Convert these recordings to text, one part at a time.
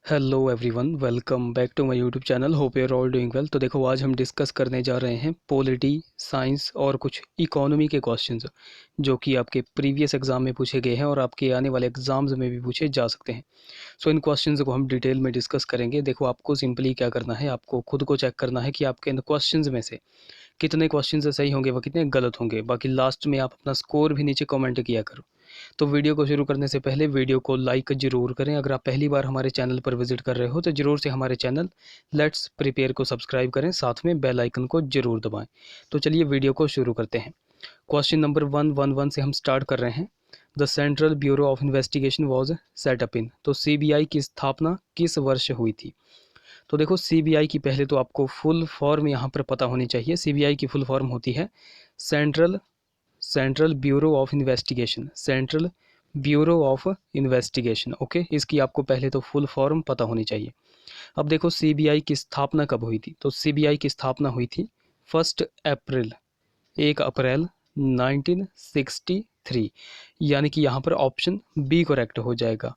Hello everyone, welcome back to my YouTube channel. Hope you're all doing well. तो देखो, आज हम discuss करने जा रहे हैं पॉलिटी, साइंस और कुछ इकोनॉमी के क्वेश्चंस जो कि आपके प्रीवियस एग्जाम में पूछे गए हैं और आपके आने वाले एग्जाम्स में भी पूछे जा सकते हैं। सो इन क्वेश्चंस को हम डिटेल में डिस्कस करेंगे। देखो, आपको सिंपली क्या करना है, आपको खुद को चेक करना है कि आपके इन क्वेश्चंस में से कितने क्वेश्चन सही होंगे व कितने गलत होंगे। बाकी लास्ट में आप अपना स्कोर भी नीचे कमेंट किया करो। तो वीडियो को शुरू करने से पहले वीडियो को लाइक ज़रूर करें। अगर आप पहली बार हमारे चैनल पर विजिट कर रहे हो तो ज़रूर से हमारे चैनल लेट्स प्रिपेयर को सब्सक्राइब करें, साथ में बेल आइकन को ज़रूर दबाएं। तो चलिए वीडियो को शुरू करते हैं। क्वेश्चन नंबर 111 से हम स्टार्ट कर रहे हैं। The central bureau of investigation was set up in. तो सीबीआई की स्थापना किस वर्ष हुई थी? तो देखो, सीबीआई की पहले तो आपको फुल फॉर्म यहाँ पर पता होनी चाहिए। सीबीआई की फुल फॉर्म होती है central central bureau of investigation. Central bureau of investigation, okay. इसकी आपको पहले तो फुल फॉर्म पता होनी चाहिए। अब देखो, सीबीआई की स्थापना कब हुई थी? तो सीबीआई की स्थापना हुई थी 1 अप्रैल 1 अप्रैल 1963। यानी कि यहाँ पर ऑप्शन बी करेक्ट हो जाएगा।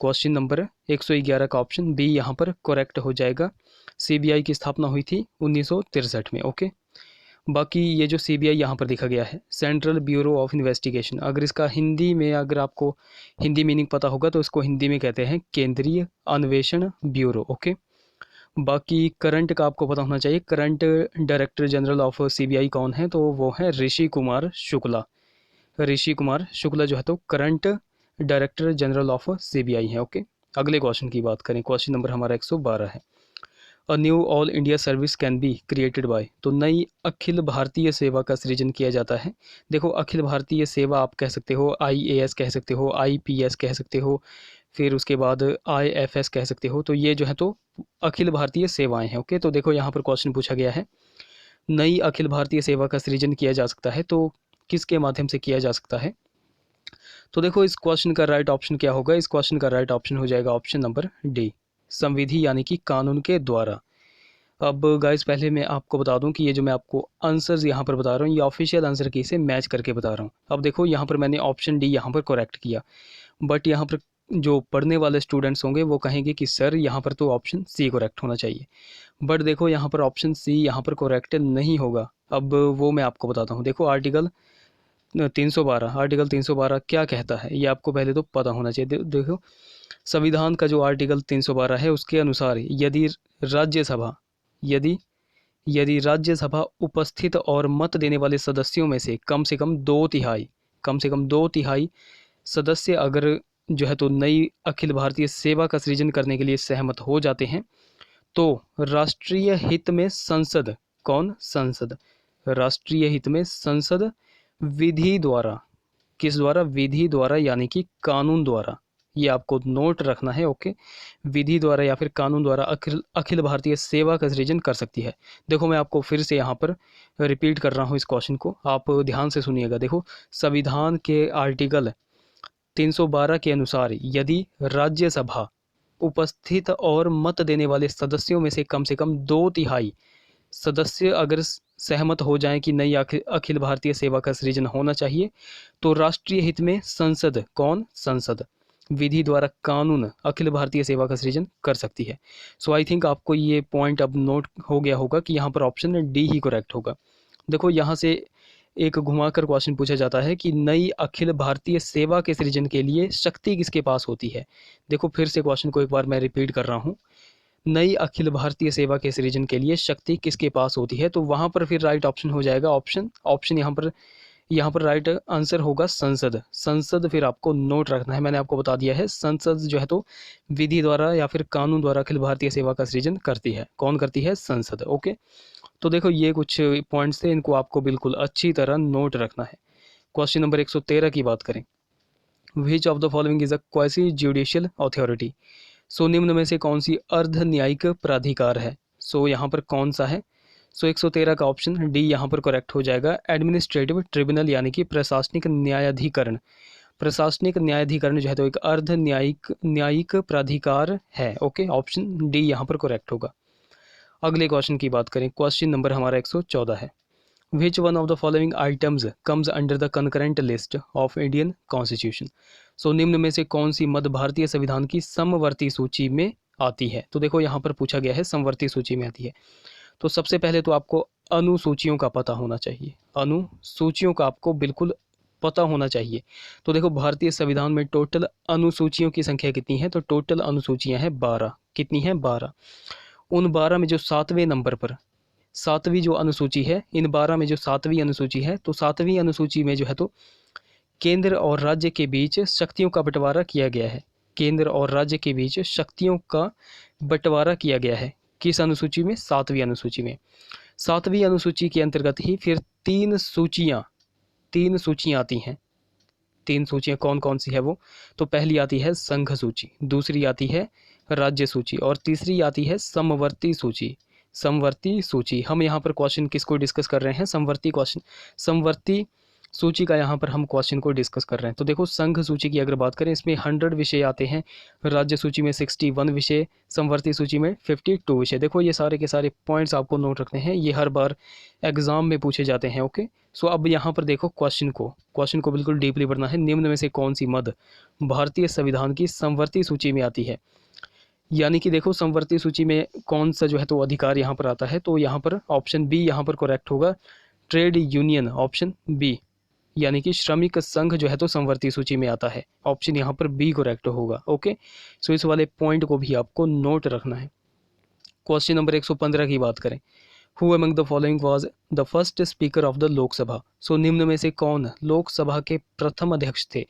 क्वेश्चन नंबर 111 का ऑप्शन बी यहाँ पर करेक्ट हो जाएगा। सीबीआई की स्थापना हुई थी 1963 में, ओके। बाकी ये जो सीबीआई यहाँ पर लिखा गया है, सेंट्रल ब्यूरो ऑफ इन्वेस्टिगेशन, अगर इसका हिंदी में, अगर आपको हिंदी मीनिंग पता होगा तो इसको हिंदी में कहते हैं केंद्रीय अन्वेषण ब्यूरो, ओके। बाकी करंट का आपको पता होना चाहिए। Current director general of CBI कौन है? तो वो है ऋषि कुमार शुक्ला। ऋषि कुमार शुक्ला जो है तो current director general of CBI है, ओके। अगले क्वेश्चन की बात करें, क्वेश्चन नंबर हमारा 112 है। A knew all India service can be created by. तो नई अखिल भारतीय सेवा का सृजन किया जाता है। देखो, अखिल भारतीय सेवा आप कह सकते हो, आईएएस कह सकते हो, आईपीएस कह सकते हो, फिर उसके बाद आईएफएस कह सकते हो। तो ये जो है तो अखिल भारतीय सेवाएं हैं, ओके। तो देखो, यहाँ पर क्वेश्चन पूछा गया है, नई अखिल भारतीय सेवा का सृजन किया जा सकता है, तो किसके माध्यम से किया जा सकता है? तो देखो, इस क्वेश्चन का राइट ऑप्शन क्या होगा? इस क्वेश्चन का राइट ऑप्शन हो जाएगा ऑप्शन नंबर डी, संविधि यानी कि कानून के द्वारा। अब गाइस, पहले मैं आपको बता दूं कि ये जो मैं आपको आंसर्स यहाँ पर बता रहा हूँ, ये ऑफिशियल आंसर की से मैच करके बता रहा हूँ। अब देखो, यहाँ पर मैंने ऑप्शन डी यहाँ पर करेक्ट किया, बट यहाँ पर जो पढ़ने वाले स्टूडेंट्स होंगे वो कहेंगे कि सर यहाँ पर तो ऑप्शन सी करेक्ट होना चाहिए। बट देखो, यहाँ पर ऑप्शन सी यहाँ पर करेक्ट नहीं होगा। अब वो मैं आपको बताता हूँ। देखो, आर्टिकल 312 क्या कहता है, ये आपको पहले तो पता होना चाहिए। देखो, संविधान का जो आर्टिकल 312 है उसके अनुसार राज्यसभा यदि यदि राज्यसभा उपस्थित और मत देने वाले सदस्यों में से कम 2/3 कम से कम 2/3 सदस्य अगर जो है तो नई अखिल भारतीय सेवा का सृजन करने के लिए सहमत हो जाते हैं, तो राष्ट्रीय हित में संसद, कौन? संसद। राष्ट्रीय हित में संसद विधि द्वारा, किस द्वारा? विधि द्वारा, यानी कि कानून द्वारा। ये आपको नोट रखना है, ओके। विधि द्वारा या फिर कानून द्वारा अखिल अखिल भारतीय सेवा का सृजन कर सकती है। देखो, मैं आपको फिर से यहाँ पर रिपीट कर रहा हूँ इस क्वेश्चन को, आप ध्यान से सुनिएगा। देखो, संविधान के आर्टिकल 312 के अनुसार यदि राज्यसभा उपस्थित और मत देने वाले सदस्यों में से कम 2/3 सदस्य अगर सहमत हो जाएं कि नई अखिल भारतीय सेवा का सृजन होना चाहिए, तो राष्ट्रीय हित में संसद, कौन? संसद विधि द्वारा कानून अखिल भारतीय सेवा का सृजन कर सकती है। सो आई थिंक आपको ये पॉइंट अब नोट हो गया होगा कि यहाँ पर ऑप्शन डी ही करेक्ट होगा। देखो, यहाँ से एक घुमाकर क्वेश्चन पूछा जाता है कि नई अखिल भारतीय सेवा के सृजन के लिए शक्ति किसके पास होती है? देखो, फिर से क्वेश्चन को एक बार मैं रिपीट कर रहा हूँ। नई अखिल भारतीय सेवा के सृजन के लिए शक्ति किसके पास होती है? तो वहाँ पर फिर राइट ऑप्शन हो जाएगा ऑप्शन ऑप्शन यहाँ पर राइट आंसर होगा संसद। संसद फिर आपको नोट रखना है, मैंने आपको बता दिया है। संसद जो है तो विधि द्वारा या फिर कानून द्वारा अखिल भारतीय सेवा का सृजन करती है। कौन करती है? संसद, ओके। तो देखो, ये कुछ पॉइंट्स थे, इनको आपको बिल्कुल अच्छी तरह नोट रखना है। क्वेश्चन नंबर 113 की बात करें, which of the following is a quasi judicial authority. So निम्न में से कौन सी अर्ध न्यायिक प्राधिकार है? सो यहाँ पर कौन सा है? सो 113 का ऑप्शन डी यहाँ पर करेक्ट हो जाएगा, एडमिनिस्ट्रेटिव ट्रिब्यूनल, यानी कि प्रशासनिक न्यायाधिकरण। प्रशासनिक न्यायाधिकरण जो है तो एक अर्ध न्यायिक न्यायिक प्राधिकार है, ओके। ऑप्शन डी यहाँ पर करेक्ट होगा। अगले क्वेश्चन की बात करें, क्वेश्चन नंबर हमारा 114 है। Which one of the following items comes under the concurrent list of Indian constitution. So निम्न में से कौन सी मद भारतीय संविधान की समवर्ती सूची में आती है। तो देखो यहाँ पर पूछा गया है समवर्ती सूची में आती है। तो सबसे पहले तो आपको अनुसूचियों का पता होना चाहिए, अनुसूचियों का आपको बिल्कुल पता होना चाहिए। तो देखो भारतीय संविधान में टोटल अनुसूचियों की संख्या कितनी है, तो टोटल अनुसूचियां हैं 12। कितनी है? 12। उन 12 में जो 7वें नंबर पर 7वीं जो अनुसूची है, इन 12 में जो 7वीं अनुसूची है, तो 7वीं अनुसूची में जो है तो केंद्र और राज्य के बीच शक्तियों का बंटवारा किया गया है। केंद्र और राज्य के बीच शक्तियों का बंटवारा किया गया है। किस अनुसूची में? 7वीं अनुसूची में। 7वीं अनुसूची के अंतर्गत ही फिर तीन सूचियां आती हैं। 3 सूचियां कौन कौन सी है वो? तो पहली आती है संघ सूची, दूसरी आती है राज्य सूची और तीसरी आती है समवर्ती सूची। समवर्ती सूची, हम यहाँ पर क्वेश्चन किसको डिस्कस कर रहे हैं? समवर्ती सूची का यहाँ पर हम क्वेश्चन को डिस्कस कर रहे हैं। तो देखो संघ सूची की अगर बात करें, इसमें 100 विषय आते हैं, राज्य सूची में 61 विषय, समवर्ती सूची में 52 विषय। देखो ये सारे के सारे पॉइंट्स आपको नोट रखने हैं, ये हर बार एग्जाम में पूछे जाते हैं। ओके, सो अब यहाँ पर देखो क्वेश्चन को बिल्कुल डीपली पढ़ना है। निम्न में से कौन सी मद भारतीय संविधान की समवर्ती सूची में आती है? यानी कि देखो समवर्ती सूची में कौन सा जो है तो अधिकार यहाँ पर आता है, तो यहाँ पर ऑप्शन बी यहाँ पर करेक्ट होगा, ट्रेड यूनियन, ऑप्शन बी, यानी कि श्रमिक संघ जो है तो समवर्ती सूची में आता है। ऑप्शन यहाँ पर बी करेक्ट होगा। ओके, सो इस वाले पॉइंट को भी आपको नोट रखना है। क्वेश्चन नंबर 115 की बात करें, who among the following was the first speaker of the Lok Sabha. So निम्न में से कौन लोकसभा के प्रथम अध्यक्ष थे?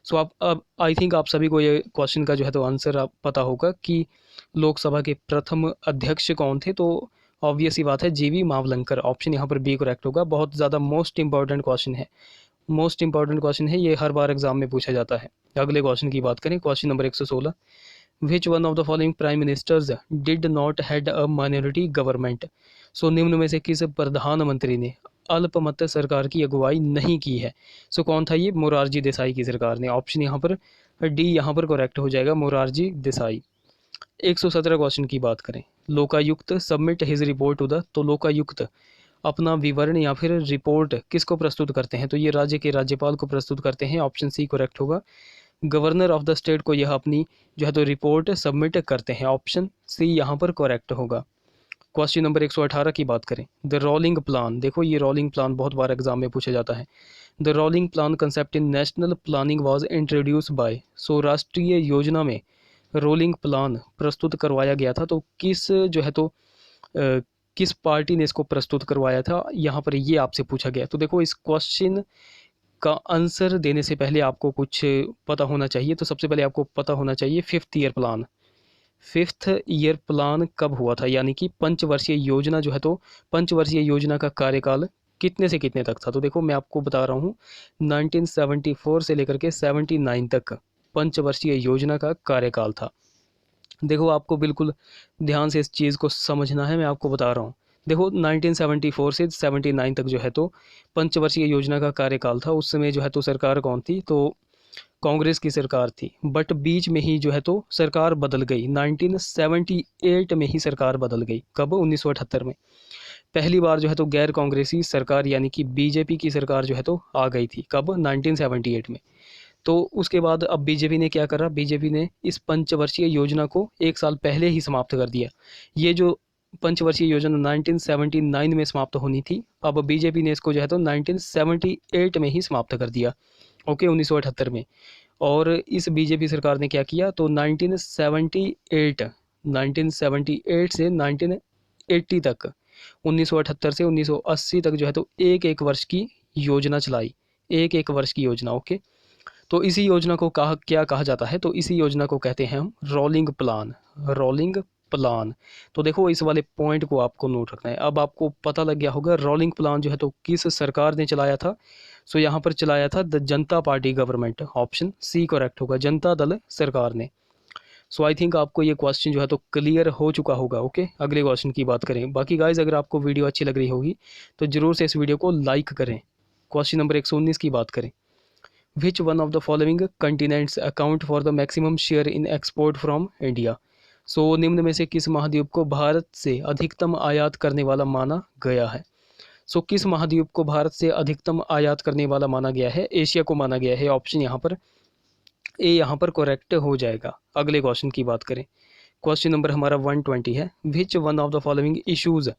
सो आप अब आई थिंक आप सभी को ये क्वेश्चन का जो है तो आंसर आप पता होगा कि लोकसभा के प्रथम अध्यक्ष कौन थे। तो ऑब्वियस ही बात है जीवी मावलंकर, ऑप्शन यहाँ पर बी करेक्ट होगा। बहुत ज़्यादा मोस्ट इंपॉर्टेंट क्वेश्चन है, मोस्ट इंपॉर्टेंट क्वेश्चन है, ये हर बार एग्जाम में पूछा जाता है। अगले क्वेश्चन की बात करें, question number 116, which one of the following prime ministers did not had a minority government. So निम्न में से किस प्रधानमंत्री ने अल्पमत सरकार की अगुवाई नहीं की है? सो कौन था ये? मोरारजी देसाई की सरकार ने। ऑप्शन यहाँ पर डी यहाँ पर करेक्ट हो जाएगा, मोरारजी देसाई। 117 क्वेश्चन की बात करें, Lokayukta submit his report to the. तो लोकायुक्त अपना विवरण या फिर रिपोर्ट किसको प्रस्तुत करते हैं? तो ये राज्य के राज्यपाल को प्रस्तुत करते हैं। ऑप्शन सी करेक्ट होगा, गवर्नर ऑफ द स्टेट को यह अपनी जो है तो रिपोर्ट सबमिट करते हैं। ऑप्शन सी यहाँ पर करेक्ट होगा। क्वेश्चन नंबर 118 की बात करें, द रोलिंग प्लान। देखो ये रोलिंग प्लान बहुत बार एग्जाम में पूछा जाता है। The rolling plan concept in national planning was introduce by. So राष्ट्रीय योजना में रोलिंग प्लान प्रस्तुत करवाया गया था, तो किस जो है तो किस पार्टी ने इसको प्रस्तुत करवाया था, यहाँ पर ये आपसे पूछा गया। तो देखो इस क्वेश्चन का आंसर देने से पहले आपको कुछ पता होना चाहिए। तो सबसे पहले आपको पता होना चाहिए 5th year plan. 5th year plan कब हुआ था, यानी कि पंचवर्षीय योजना जो है तो पंचवर्षीय योजना का कार्यकाल कितने से कितने तक था? तो देखो मैं आपको बता रहा हूँ 1974 से लेकर के 79 तक पंचवर्षीय योजना का कार्यकाल था। देखो आपको बिल्कुल ध्यान से इस चीज़ को समझना है, मैं आपको बता रहा हूँ। देखो 1974 से 79 तक जो है तो पंचवर्षीय योजना का कार्यकाल था। उस समय जो है तो सरकार कौन थी? तो कांग्रेस की सरकार थी। बट बीच में ही जो है तो सरकार बदल गई, 1978 में ही सरकार बदल गई। कब? 1978 में पहली बार जो है तो गैर कांग्रेसी सरकार यानी कि बीजेपी की सरकार जो है तो आ गई थी। कब? 1978 में। तो उसके बाद अब बीजेपी ने क्या करा, बीजेपी ने इस पंचवर्षीय योजना को 1 साल पहले ही समाप्त कर दिया। ये जो पंचवर्षीय योजना 1979 में समाप्त होनी थी, अब बीजेपी ने इसको जो है तो 1978 में ही समाप्त कर दिया। ओके, 1978 में। और इस बीजेपी सरकार ने क्या किया, तो 1978 से 1980 तक, 1978 से 1980 तक जो है तो एक वर्ष की योजना चलाई, एक वर्ष की योजना। ओके, तो इसी योजना को क्या कहा जाता है? तो इसी योजना को कहते हैं हम रोलिंग प्लान, रोलिंग प्लान। तो देखो इस वाले पॉइंट को आपको नोट रखना है। अब आपको पता लग गया होगा रोलिंग प्लान जो है तो किस सरकार ने चलाया था। सो यहाँ पर चलाया था the Janata Party government. Option c correct होगा, जनता दल सरकार ने। सो आई थिंक आपको ये क्वेश्चन जो है तो क्लियर हो चुका होगा। ओके, अगले क्वेश्चन की बात करें। बाकी गाइज अगर आपको वीडियो अच्छी लग रही होगी तो ज़रूर से इस वीडियो को लाइक करें। क्वेश्चन नंबर 119 की बात करें, Which one of the following continents account for the maximum share in export from India? सो निम्न में से किस महाद्वीप को भारत से अधिकतम आयात करने वाला माना गया है? सो किस महाद्वीप को भारत से अधिकतम आयात करने वाला माना गया है? एशिया को माना गया है। ऑप्शन यहाँ पर ए यहाँ पर करेक्ट हो जाएगा। अगले क्वेश्चन की बात करें, क्वेश्चन नंबर हमारा 120 है। Which one of the following issues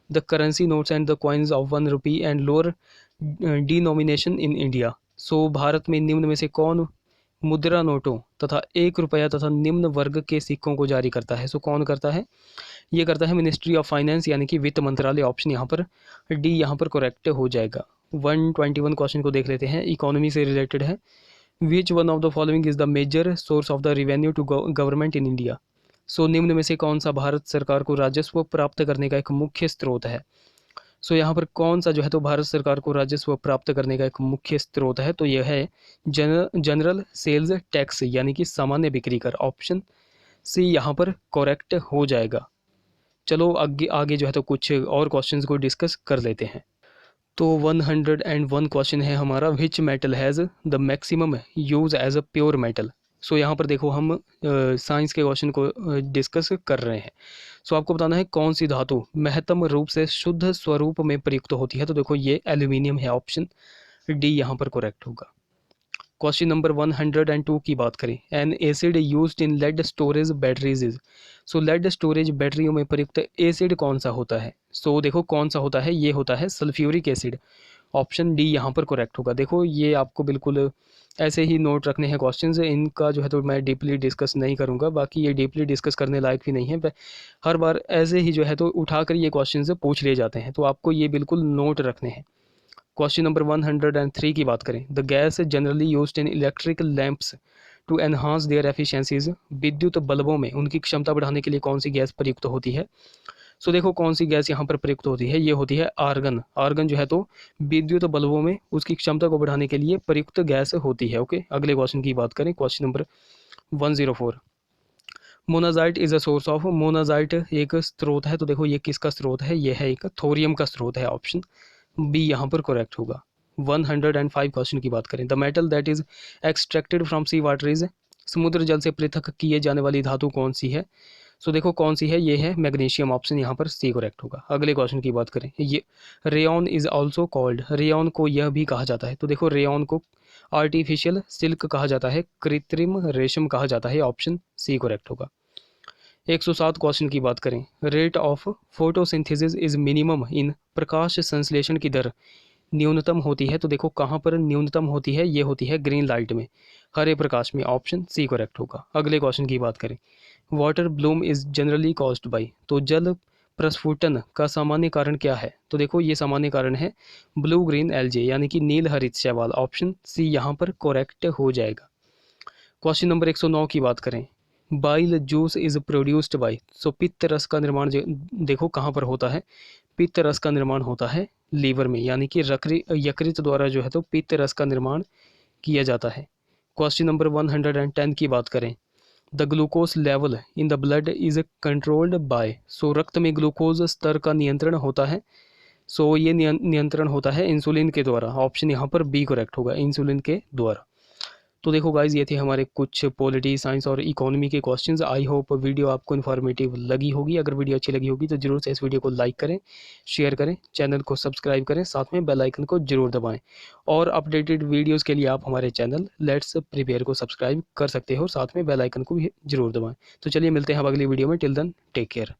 the currency notes and the coins of 1 rupee and lower denomination in India. So Bharat में निम्न में से कौन मुद्रा नोटों तथा 1 रुपया तथा निम्न वर्ग के सिक्कों को जारी करता है? सो कौन करता है? ये करता है मिनिस्ट्री ऑफ फाइनेंस यानी कि वित्त मंत्रालय। ऑप्शन यहाँ पर डी यहाँ पर करेक्ट हो जाएगा। 121 क्वेश्चन को देख लेते हैं, इकोनॉमी से रिलेटेड है। Which one of the following is the major source of the revenue to government in India. So निम्न में से कौन सा भारत सरकार को राजस्व प्राप्त करने का एक मुख्य स्रोत है? सो यहाँ पर कौन सा जो है तो भारत सरकार को राजस्व प्राप्त करने का एक मुख्य स्रोत है? तो यह है जनरल सेल्स टैक्स यानी कि सामान्य बिक्री कर। ऑप्शन सी यहाँ पर करेक्ट हो जाएगा। चलो आगे आगे जो है तो कुछ और क्वेश्चंस को डिस्कस कर लेते हैं। तो 101 क्वेश्चन है हमारा, which metal has the maximum use as a pure metal. So यहाँ पर देखो हम साइंस के क्वेश्चन को डिस्कस कर रहे हैं। सो आपको बताना है कौन सी धातु महत्तम रूप से शुद्ध स्वरूप में प्रयुक्त होती है। तो देखो ये एल्यूमिनियम है। ऑप्शन डी यहाँ पर करेक्ट होगा। क्वेश्चन नंबर 102 की बात करें, an acid used in lead storage batteries is. So lead storage बैटरियों में प्रयुक्त एसिड कौन सा होता है? सो देखो कौन सा होता है, ये होता है सल्फ्यूरिक एसिड। ऑप्शन डी यहाँ पर करेक्ट होगा। देखो ये आपको बिल्कुल ऐसे ही नोट रखने हैं क्वेश्चंस, इनका जो है तो मैं डीपली डिस्कस नहीं करूँगा, बाकी ये डीपली डिस्कस करने लायक भी नहीं है। हर बार ऐसे ही जो है तो उठाकर ये क्वेश्चंस पूछ लिए जाते हैं, तो आपको ये बिल्कुल नोट रखने हैं। क्वेश्चन नंबर 103 की बात करें, the gas generally used in electric lamps to enhance their efficiencies. विद्युत बल्बों में उनकी क्षमता बढ़ाने के लिए कौन सी गैस प्रयुक्त होती है? सो देखो कौन सी गैस यहाँ पर प्रयुक्त होती है, ये होती है आर्गन। आर्गन जो है तो विद्युत बल्बों में उसकी क्षमता को बढ़ाने के लिए प्रयुक्त गैस होती है। ओके, अगले क्वेश्चन की बात करें, question number 104। Monazite is a source of. Monazite एक स्रोत है, तो देखो ये किसका स्रोत है? ये है एक थोरियम का स्रोत है। ऑप्शन बी यहाँ पर करेक्ट होगा। 105 क्वेश्चन की बात करें, the metal that is extracted from sea water is. समुद्र जल से पृथक किए जाने वाली धातु कौन सी है? सो देखो कौन सी है, ये है मैग्नीशियम। ऑप्शन यहाँ पर सी करेक्ट होगा। अगले क्वेश्चन की बात करें, ये rayon is also called. Rayon को यह भी कहा जाता है, तो देखो रेयॉन को आर्टिफिशियल सिल्क कहा जाता है, कृत्रिम रेशम कहा जाता है। ऑप्शन सी करेक्ट होगा। 107 क्वेश्चन की बात करें, rate of photosynthesis is minimum in. प्रकाश संश्लेषण की दर न्यूनतम होती है, तो देखो कहाँ पर न्यूनतम होती है, ये होती है ग्रीन लाइट में, हरे प्रकाश में। ऑप्शन सी करेक्ट होगा। अगले क्वेश्चन की बात करें, water Bloom is generally caused by. तो जल प्रस्फुटन का सामान्य कारण क्या है? तो देखो ये सामान्य कारण है ब्लू ग्रीन एल्जे यानी कि नील हरित शैवाल। ऑप्शन सी यहाँ पर करेक्ट हो जाएगा। क्वेश्चन नंबर 109 की बात करें, bile juice is produced by. So पित्त रस का निर्माण देखो कहाँ पर होता है? पित्त रस का निर्माण होता है लीवर में, यानी कि यकृत द्वारा जो है तो पित्त रस का निर्माण किया जाता है। क्वेश्चन नंबर 110 की बात करें, the glucose level in the blood is controlled by. So रक्त में ग्लूकोज स्तर का नियंत्रण होता है। सो ये नियंत्रण होता है इंसुलिन के द्वारा। ऑप्शन यहाँ पर बी करेक्ट होगा, इंसुलिन के द्वारा। तो देखो गाइज ये थे हमारे कुछ पॉलिटी साइंस और इकोनॉमी के क्वेश्चंस। आई होप वीडियो आपको इन्फॉर्मेटिव लगी होगी। अगर वीडियो अच्छी लगी होगी तो जरूर से इस वीडियो को लाइक करें, शेयर करें, चैनल को सब्सक्राइब करें, साथ में बेल आइकन को जरूर दबाएं। और अपडेटेड वीडियोस के लिए आप हमारे चैनल लेट्स प्रिपेयर को सब्सक्राइब कर सकते हो, साथ में बेल आइकन को भी जरूर दबाएं। तो चलिए मिलते हैं अब अगली वीडियो में। Till then take care.